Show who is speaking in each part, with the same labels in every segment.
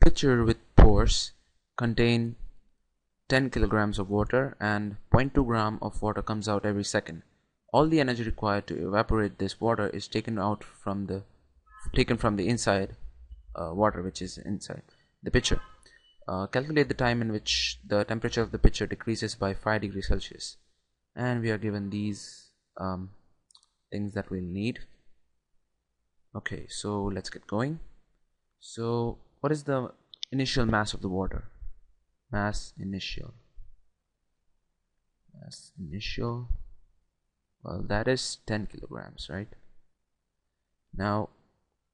Speaker 1: pitcher with pores contain 10 kilograms of water and 0.2 gram of water comes out every second. All the energy required to evaporate this water is taken from the inside water which is inside the pitcher. Calculate the time in which the temperature of the pitcher decreases by 5 degrees Celsius. And we are given these things that we'll need. Okay, so let's get going. So what is the initial mass of the water? Mass initial, well, that is 10 kilograms, right? Now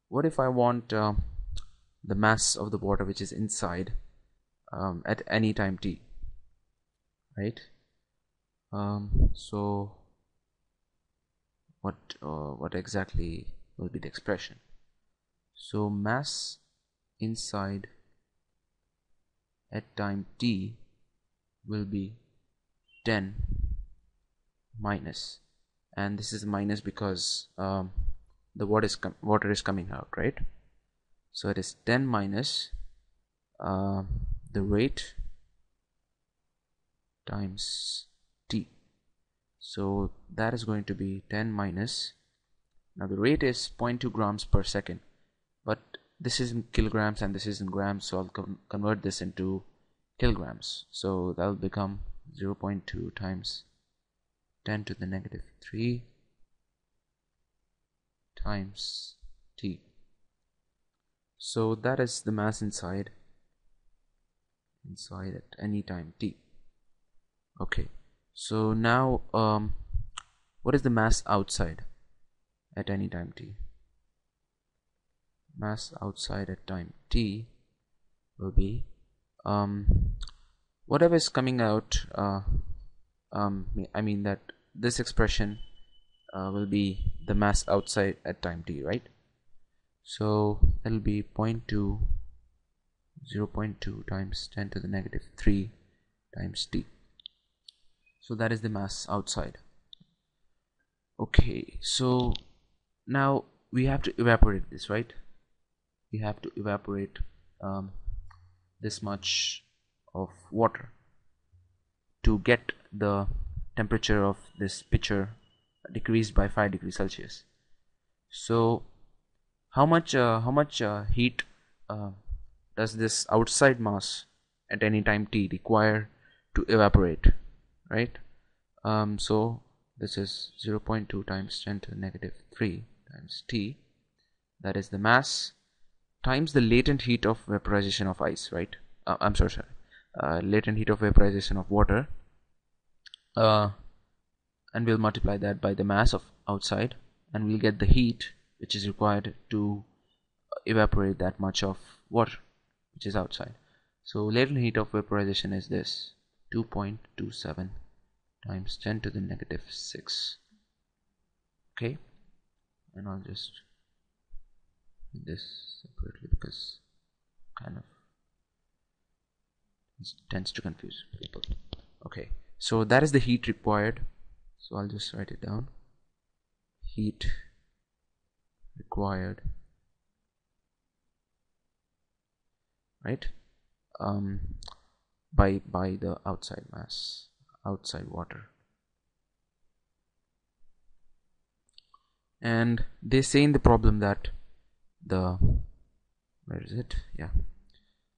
Speaker 1: what if I want the mass of the water which is inside at any time t, right? So what exactly will be the expression? So mass inside at time t will be 10 minus, and this is minus because the water is coming out, right? So it is 10 minus the rate times t. So that is going to be 10 minus, now the rate is 0.2 grams per second, but this is in kilograms and this is in grams, so I'll convert this into kilograms. So that will become 0.2 times 10 to the negative 3 times t. So that is the mass inside at any time t. Okay, so now what is the mass outside at any time t? Mass outside at time t will be whatever is coming out, I mean that this expression will be the mass outside at time t, right? So that will be 0.2 times 10 to the negative 3 times t. So that is the mass outside. Okay, so now we have to evaporate this, right? We have to evaporate this much of water to get the temperature of this pitcher decreased by 5 degrees Celsius. So how much heat does this outside mass at any time t require to evaporate, right? So this is 0.2 times 10 to the negative 3 times t, that is the mass, times the latent heat of vaporization of ice, right? I'm sorry, latent heat of vaporization of water, and we'll multiply that by the mass of outside, and we'll get the heat which is required to evaporate that much of water which is outside. So latent heat of vaporization is this 2.27 times 10 to the negative 6. Okay, and I'll just do this separately because kind of it tends to confuse people. Okay, so that is the heat required, so I'll just write it down. Heat required, right, by the outside mass, outside water. And they say in the problem that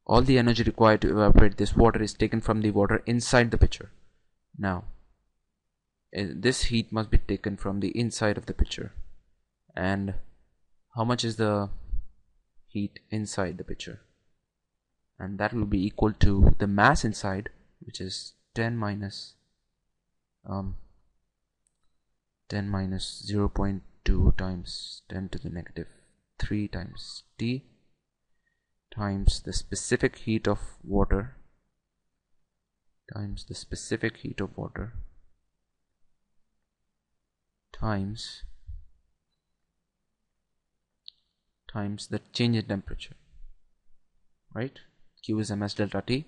Speaker 1: all the energy required to evaporate this water is taken from the water inside the pitcher. Now this heat must be taken from the inside of the pitcher, and how much is the heat inside the pitcher? And that will be equal to the mass inside, which is 10 minus 0.2 times 10 to the negative 3 times t, times the specific heat of water, times the change in temperature, right? Q is ms delta t.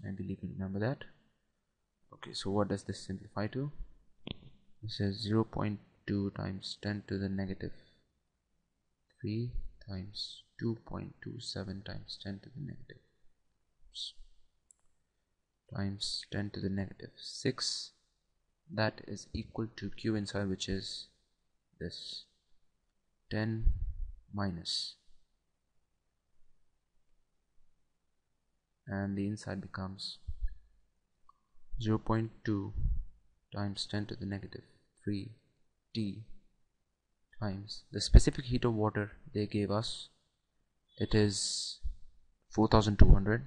Speaker 1: I believe you remember that. Okay, so what does this simplify to? This is 0.2 times 10 to the negative 3 times 2.27 times 10 to the negative times 10 to the negative 6, that is equal to Q inside, which is this 10 minus, and the inside becomes 0.2 times 10 to the negative 3 T times the specific heat of water they gave us, it is 4200,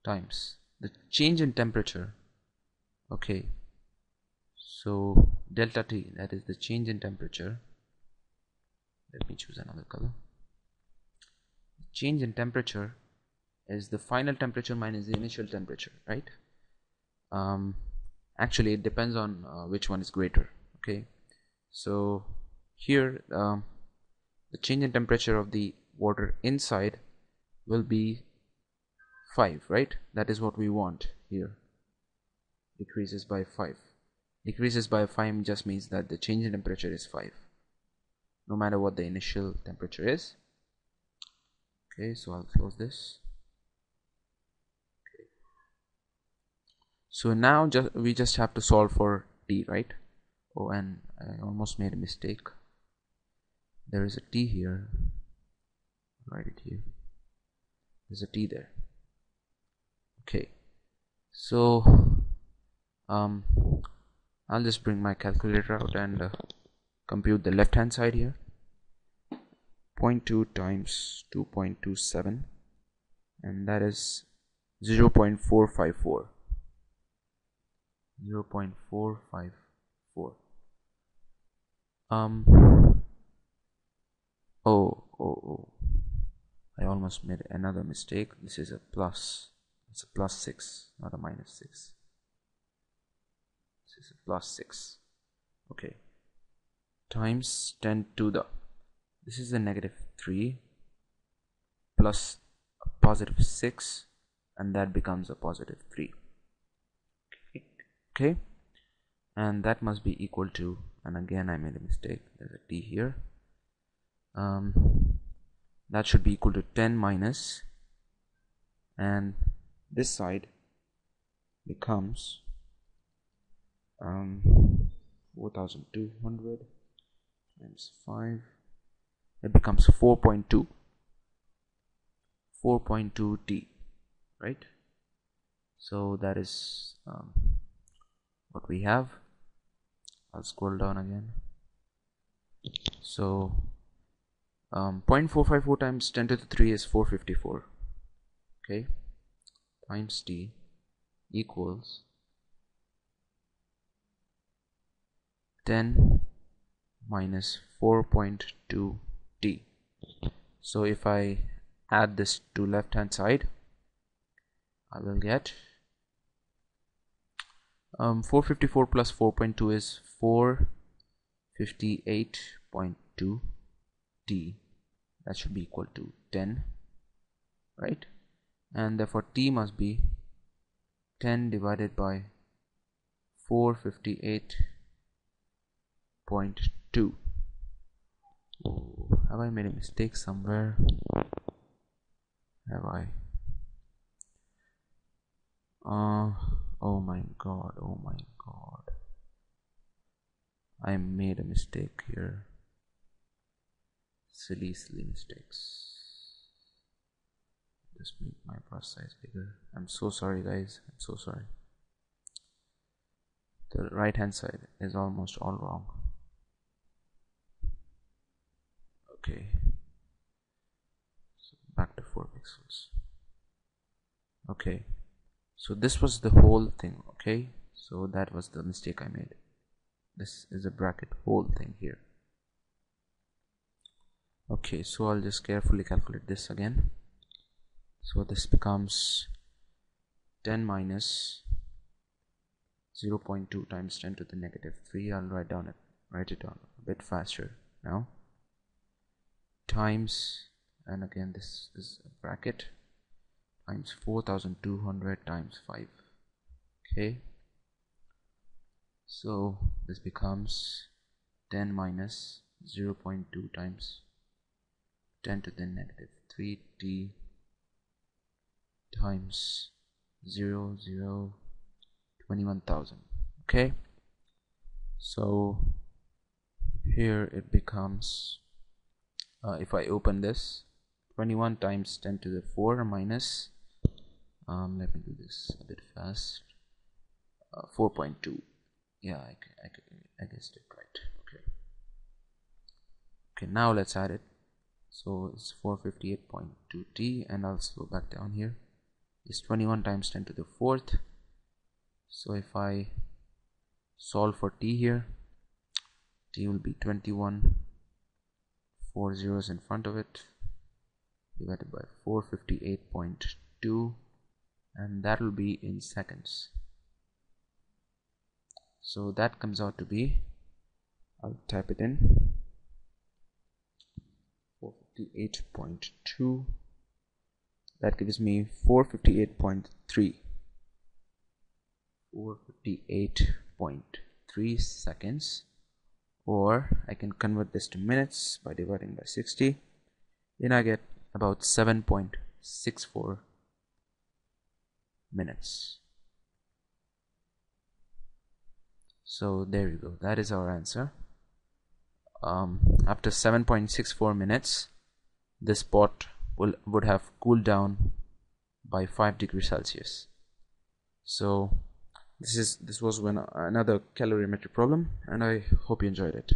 Speaker 1: times the change in temperature. Okay, so delta T, that is the change in temperature. Let me choose another color. Change in temperature is the final temperature minus the initial temperature, right? Actually it depends on which one is greater. Okay, so here the change in temperature of the water inside will be 5, right? That is what we want here. Decreases by 5. Decreases by 5 just means that the change in temperature is 5, no matter what the initial temperature is. Okay, so I'll close this. Okay. So now we just have to solve for T, right? Oh, and I almost made a mistake. There is a T here. Write it here. There's a T there. Okay, so I'll just bring my calculator out and compute the left hand side here. 0.2 times 2.27, and that is 0.454. 0.454. Oh, I almost made another mistake. This is a plus. It's a plus 6, not a minus 6. This is a plus 6. Okay, times 10 to the, this is a negative 3 plus a positive 6, and that becomes a positive 3. Okay, and that must be equal to, and again I made a mistake, there's a T here, that should be equal to 10 minus, and this side becomes 4200 times 5, it becomes 4.2 T, right? So that is what we have. I'll scroll down again. So 0.454 times 10 to the 3 is 454. Okay, times T equals 10 minus 4.2 T. So if I add this to left hand side, I will get 454 plus 4.2 is 458.2 T. That should be equal to 10, right? And therefore T must be 10 divided by 458.2. Oh, have I made a mistake somewhere? Have I? Oh my god, I made a mistake here. Silly mistakes. Just make my brush size bigger. I'm so sorry guys, I'm so sorry. The right hand side is almost all wrong. Okay, so back to 4 pixels. Okay, so this was the whole thing. Okay, so that was the mistake I made. This is a bracket whole thing here. Okay, so I'll just carefully calculate this again. So this becomes 10 minus 0.2 times 10 to the negative 3. I'll write it down a bit faster now. Times, and again this is a bracket, times 4200 times 5. Okay, So this becomes 10 minus 0.2 times 10 to the negative 3t times 21,000. Okay, so here it becomes, if I open this, 21 times 10 to the 4 minus, let me do this a bit fast, 4.2. Yeah, I guessed it right. Okay, now let's add it. So it's 458.2t, and I'll slow back down here. It's 21 times 10 to the 4th. So if I solve for t here, t will be 21, 4 zeros in front of it, divided by 458.2, and that will be in seconds. So that comes out to be, I'll type it in, 458.2. that gives me 458.3 seconds, or I can convert this to minutes by dividing by 60. Then I get about 7.64 minutes. So there you go, that is our answer. After 7.64 minutes, this pot would have cooled down by 5 degrees Celsius. So this was another calorimetry problem, and I hope you enjoyed it.